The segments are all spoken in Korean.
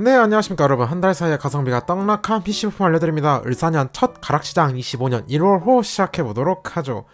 네, 안녕하십니까 여러분. 한 달 사이에 가성비가 떡락한 PC부품 알려드립니다. 을사년 첫 가락시장 25년 1월호 시작해보도록 하죠.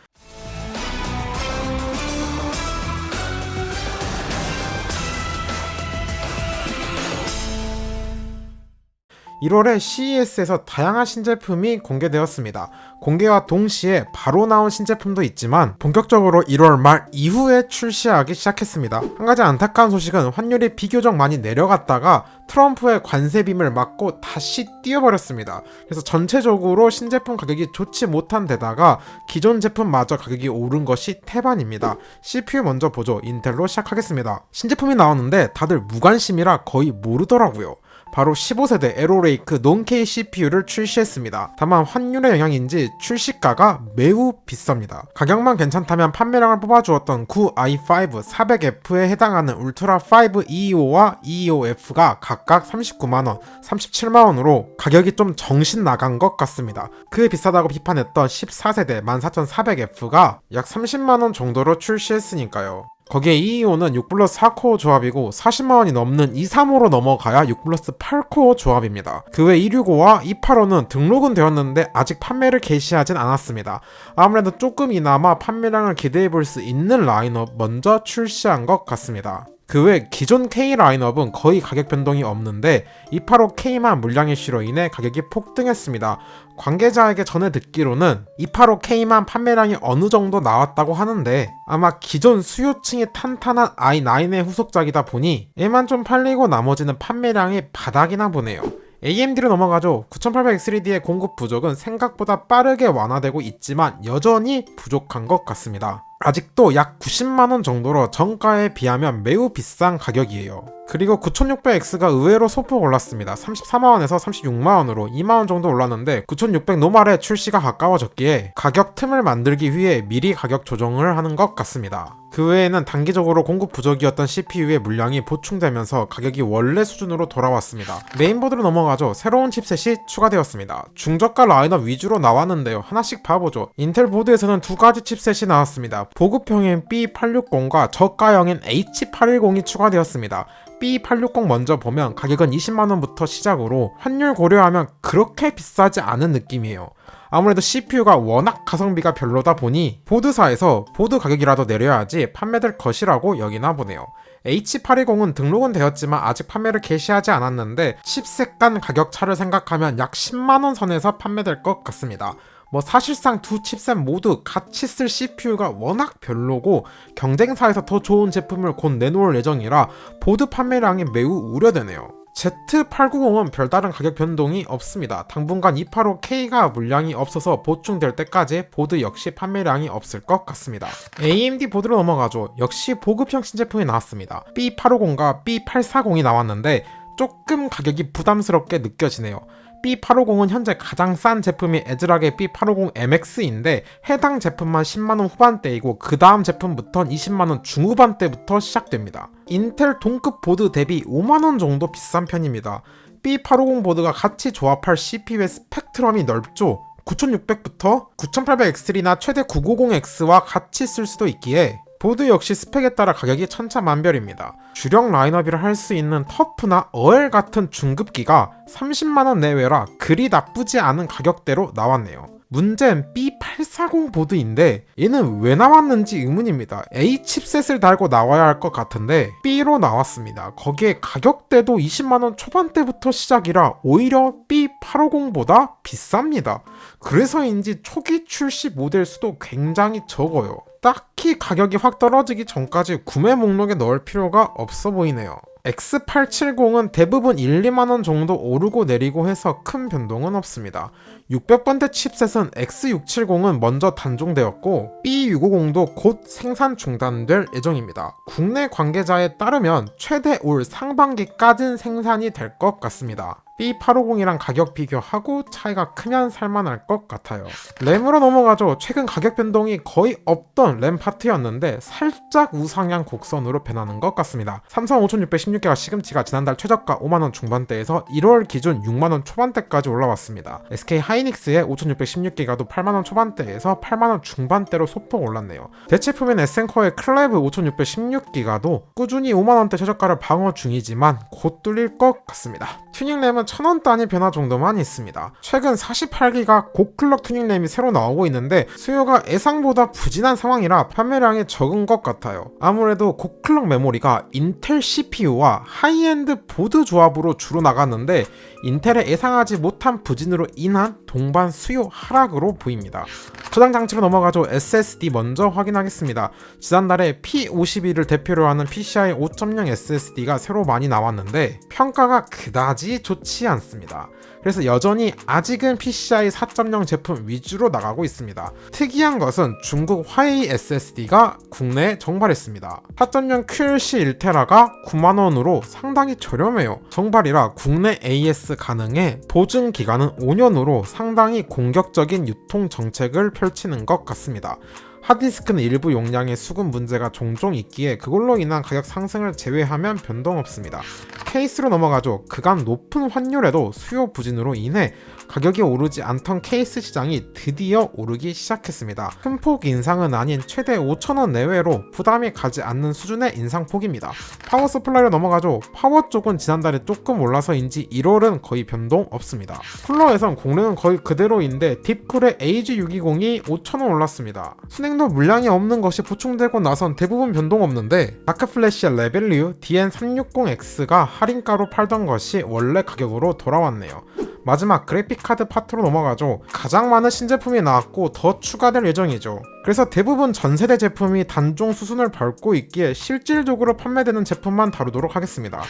1월에 CES에서 다양한 신제품이 공개되었습니다. 공개와 동시에 바로 나온 신제품도 있지만 본격적으로 1월 말 이후에 출시하기 시작했습니다. 한 가지 안타까운 소식은 환율이 비교적 많이 내려갔다가 트럼프의 관세빔을 맞고 다시 뛰어버렸습니다. 그래서 전체적으로 신제품 가격이 좋지 못한 데다가 기존 제품마저 가격이 오른 것이 태반입니다. CPU 먼저 보죠. 인텔로 시작하겠습니다. 신제품이 나왔는데 다들 무관심이라 거의 모르더라고요. 바로 15세대 에로레이크 논-K CPU를 출시했습니다. 다만 환율의 영향인지 출시가가 매우 비쌉니다. 가격만 괜찮다면 판매량을 뽑아주었던 구 i5 400F에 해당하는 울트라 5 225와 225F가 각각 39만원, 37만원으로 가격이 좀 정신 나간 것 같습니다. 그 비싸다고 비판했던 14세대 14400F가 약 30만원 정도로 출시했으니까요. 거기에 225는 6 플러스 4코어 조합이고 40만원이 넘는 235로 넘어가야 6 플러스 8코어 조합입니다. 그 외 265와 285는 등록은 되었는데 아직 판매를 개시하진 않았습니다. 아무래도 조금이나마 판매량을 기대해볼 수 있는 라인업 먼저 출시한 것 같습니다. 그 외 기존 K 라인업은 거의 가격 변동이 없는데 285K만 물량 이슈로 인해 가격이 폭등했습니다. 관계자에게 전해 듣기로는 285K만 판매량이 어느 정도 나왔다고 하는데 아마 기존 수요층이 탄탄한 i9의 후속작이다 보니 얘만 좀 팔리고 나머지는 판매량이 바닥이나 보네요. AMD로 넘어가죠. 9800X3D의 공급 부족은 생각보다 빠르게 완화되고 있지만 여전히 부족한 것 같습니다. 아직도 약 90만원 정도로 정가에 비하면 매우 비싼 가격이에요. 그리고 9600X가 의외로 소폭 올랐습니다. 34만원에서 36만원으로 2만원 정도 올랐는데 9600 노말의 출시가 가까워졌기에 가격 틈을 만들기 위해 미리 가격 조정을 하는 것 같습니다. 그 외에는 단기적으로 공급 부족이었던 CPU의 물량이 보충되면서 가격이 원래 수준으로 돌아왔습니다. 메인보드로 넘어가죠. 새로운 칩셋이 추가되었습니다. 중저가 라인업 위주로 나왔는데요. 하나씩 봐보죠. 인텔 보드에서는 두 가지 칩셋이 나왔습니다. 보급형인 B860과 저가형인 H810이 추가되었습니다. B860 먼저 보면 가격은 20만원부터 시작으로 환율 고려하면 그렇게 비싸지 않은 느낌이에요. 아무래도 CPU가 워낙 가성비가 별로다 보니 보드사에서 보드 가격이라도 내려야지 판매될 것이라고 여기나 보네요. H810은 등록은 되었지만 아직 판매를 개시하지 않았는데 칩셋 간 가격 차를 생각하면 약 10만원 선에서 판매될 것 같습니다. 사실상 두 칩셋 모두 같이 쓸 CPU가 워낙 별로고 경쟁사에서 더 좋은 제품을 곧 내놓을 예정이라 보드 판매량이 매우 우려되네요. Z890은 별다른 가격 변동이 없습니다. 당분간 285K가 물량이 없어서 보충될 때까지 보드 역시 판매량이 없을 것 같습니다. AMD 보드로 넘어가죠. 역시 보급형 신제품이 나왔습니다. B850과 B840이 나왔는데 조금 가격이 부담스럽게 느껴지네요. B850은 현재 가장 싼 제품이 에즈락의 B850MX인데 해당 제품만 10만원 후반대이고 그 다음 제품부터는 20만원 중후반대부터 시작됩니다. 인텔 동급 보드 대비 5만원 정도 비싼 편입니다. B850 보드가 같이 조합할 CPU의 스펙트럼이 넓죠. 9600부터 9800X3나 최대 950X와 같이 쓸 수도 있기에 보드 역시 스펙에 따라 가격이 천차만별입니다. 주력 라인업이라 할 수 있는 터프나 어엘 같은 중급기가 30만원 내외라 그리 나쁘지 않은 가격대로 나왔네요. 문제는 B840 보드인데 얘는 왜 나왔는지 의문입니다. A 칩셋을 달고 나와야 할 것 같은데 B로 나왔습니다. 거기에 가격대도 20만원 초반대부터 시작이라 오히려 B850보다 비쌉니다. 그래서인지 초기 출시 모델 수도 굉장히 적어요. 딱히 가격이 확 떨어지기 전까지 구매 목록에 넣을 필요가 없어 보이네요. X870은 대부분 1, 2만원 정도 오르고 내리고 해서 큰 변동은 없습니다. 600번대 칩셋은 X670은 먼저 단종되었고 B650도 곧 생산 중단될 예정입니다. 국내 관계자에 따르면 최대 올 상반기까지는 생산이 될 것 같습니다. B850이랑 가격 비교하고 차이가 크면 살만할 것 같아요. 램으로 넘어가죠. 최근 가격 변동이 거의 없던 램 파트였는데 살짝 우상향 곡선으로 변하는 것 같습니다. 삼성 5616기가 시금치가 지난달 최저가 5만원 중반대에서 1월 기준 6만원 초반대까지 올라왔습니다. SK 하이닉스의 5616기가도 8만원 초반대에서 8만원 중반대로 소폭 올랐네요. 대체품인 에센코의 클래브 5616기가도 꾸준히 5만원대 최저가를 방어 중이지만 곧 뚫릴 것 같습니다. 튜닝램은 1000원 단위 변화 정도만 있습니다. 최근 48기가 고클럭 튜닝램이 새로 나오고 있는데 수요가 예상보다 부진한 상황이라 판매량이 적은 것 같아요. 아무래도 고클럭 메모리가 인텔 CPU와 하이엔드 보드 조합으로 주로 나갔는데 인텔의 예상하지 못한 부진으로 인한 동반 수요 하락으로 보입니다. 저장 장치로 넘어가죠. SSD 먼저 확인하겠습니다. 지난달에 P52를 대표로 하는 PCIe 5.0 SSD가 새로 많이 나왔는데 평가가 그다지 좋지 않습니다. 그래서 여전히 아직은 PCIe 4.0 제품 위주로 나가고 있습니다. 특이한 것은 중국 화웨이 SSD가 국내에 정발했습니다. 4.0 QLC 1TB가 9만원으로 상당히 저렴해요. 정발이라 국내 AS 가능해 보증 기간은 5년으로 상당히 공격적인 유통 정책을 펼치는 것 같습니다. 하드디스크는 일부 용량의 수급 문제가 종종 있기에 그걸로 인한 가격 상승을 제외하면 변동 없습니다. 케이스로 넘어가죠. 그간 높은 환율에도 수요 부진으로 인해 가격이 오르지 않던 케이스 시장이 드디어 오르기 시작했습니다. 큰 폭 인상은 아닌 최대 5,000원 내외로 부담이 가지 않는 수준의 인상폭입니다. 파워 서플라이로 넘어가죠. 파워 쪽은 지난달에 조금 올라서인지 1월은 거의 변동 없습니다. 쿨러에선 공랭은 거의 그대로인데 딥쿨의 AG620이 5,000원 올랐습니다. 순행도 물량이 없는 것이 보충되고 나선 대부분 변동 없는데 다크플래시의 레벨류 DN360X가 할인가로 팔던 것이 원래 가격으로 돌아왔네요. 마지막 그래픽카드 파트로 넘어가죠. 가장 많은 신제품이 나왔고 더 추가될 예정이죠. 그래서 대부분 전세대 제품이 단종 수순을 밟고 있기에 실질적으로 판매되는 제품만 다루도록 하겠습니다.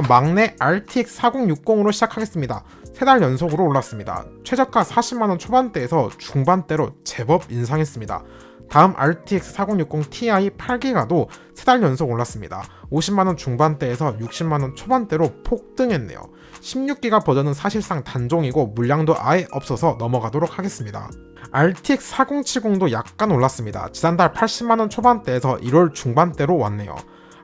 막내 RTX 4060으로 시작하겠습니다. 3달 연속으로 올랐습니다. 최저가 40만원 초반대에서 중반대로 제법 인상했습니다. 다음 RTX 4060 Ti 8기가도 3달 연속 올랐습니다. 50만원 중반대에서 60만원 초반대로 폭등했네요. 16기가 버전은 사실상 단종이고 물량도 아예 없어서 넘어가도록 하겠습니다. RTX 4070도 약간 올랐습니다. 지난달 80만원 초반대에서 1월 중반대로 왔네요.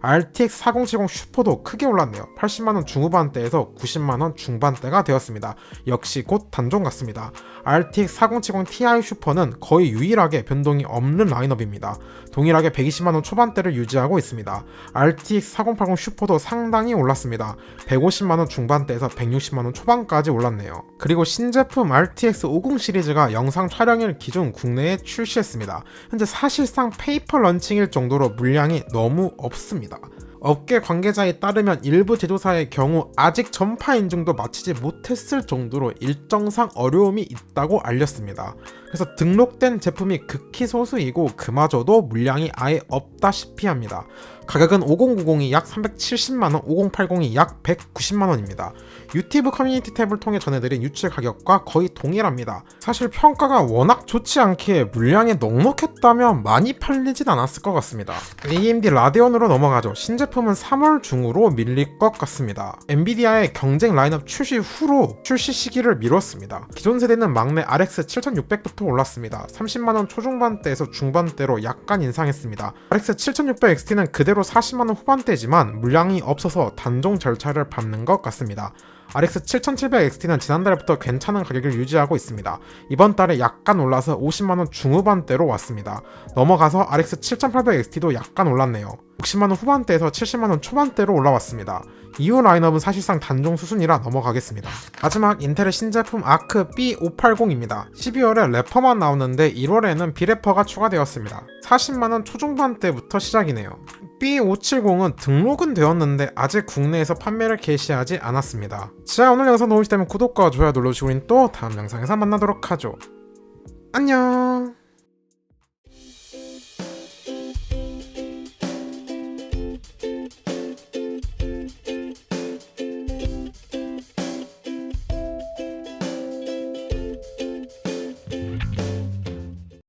RTX 4070 슈퍼도 크게 올랐네요. 80만원 중후반대에서 90만원 중반대가 되었습니다. 역시 곧 단종 같습니다. RTX 4070 Ti 슈퍼는 거의 유일하게 변동이 없는 라인업입니다. 동일하게 120만원 초반대를 유지하고 있습니다. RTX 4080 슈퍼도 상당히 올랐습니다. 150만원 중반대에서 160만원 초반까지 올랐네요. 그리고 신제품 RTX 50 시리즈가 영상 촬영일 기준 국내에 출시했습니다. 현재 사실상 페이퍼 런칭일 정도로 물량이 너무 없습니다. 업계 관계자에 따르면 일부 제조사의 경우 아직 전파 인증도 마치지 못했을 정도로 일정상 어려움이 있다고 알렸습니다. 그래서 등록된 제품이 극히 소수이고 그마저도 물량이 아예 없다시피 합니다. 가격은 5090이 약 370만원, 5080이 약 190만원입니다. 유튜브 커뮤니티 탭을 통해 전해드린 유출 가격과 거의 동일합니다. 사실 평가가 워낙 좋지 않기에 물량이 넉넉했다면 많이 팔리진 않았을 것 같습니다. AMD 라데온으로 넘어가죠. 신제품은 3월 중으로 밀릴 것 같습니다. 엔비디아의 경쟁 라인업 출시 후로 출시 시기를 미뤘습니다. 기존 세대는 막내 RX 7600부터 올랐습니다. 30만원 초중반대에서 중반대로 약간 인상했습니다. RX 7600XT는 그대로 40만원 후반대지만 물량이 없어서 단종 절차를 밟는 것 같습니다. RX 7700XT는 지난달부터 괜찮은 가격을 유지하고 있습니다. 이번 달에 약간 올라서 50만원 중후반대로 왔습니다. 넘어가서 RX 7800XT도 약간 올랐네요. 60만원 후반대에서 70만원 초반대로 올라왔습니다. 이후 라인업은 사실상 단종 수순이라 넘어가겠습니다. 마지막 인텔의 신제품 아크 B580입니다. 12월에 래퍼만 나오는데 1월에는 비래퍼가 추가되었습니다. 40만원 초중반대부터 시작이네요. B570은 등록은 되었는데 아직 국내에서 판매를 개시하지 않았습니다. 자, 오늘 영상 도움이 되면 구독과 좋아요 눌러주시고 우린 또 다음 영상에서 만나도록 하죠. 안녕.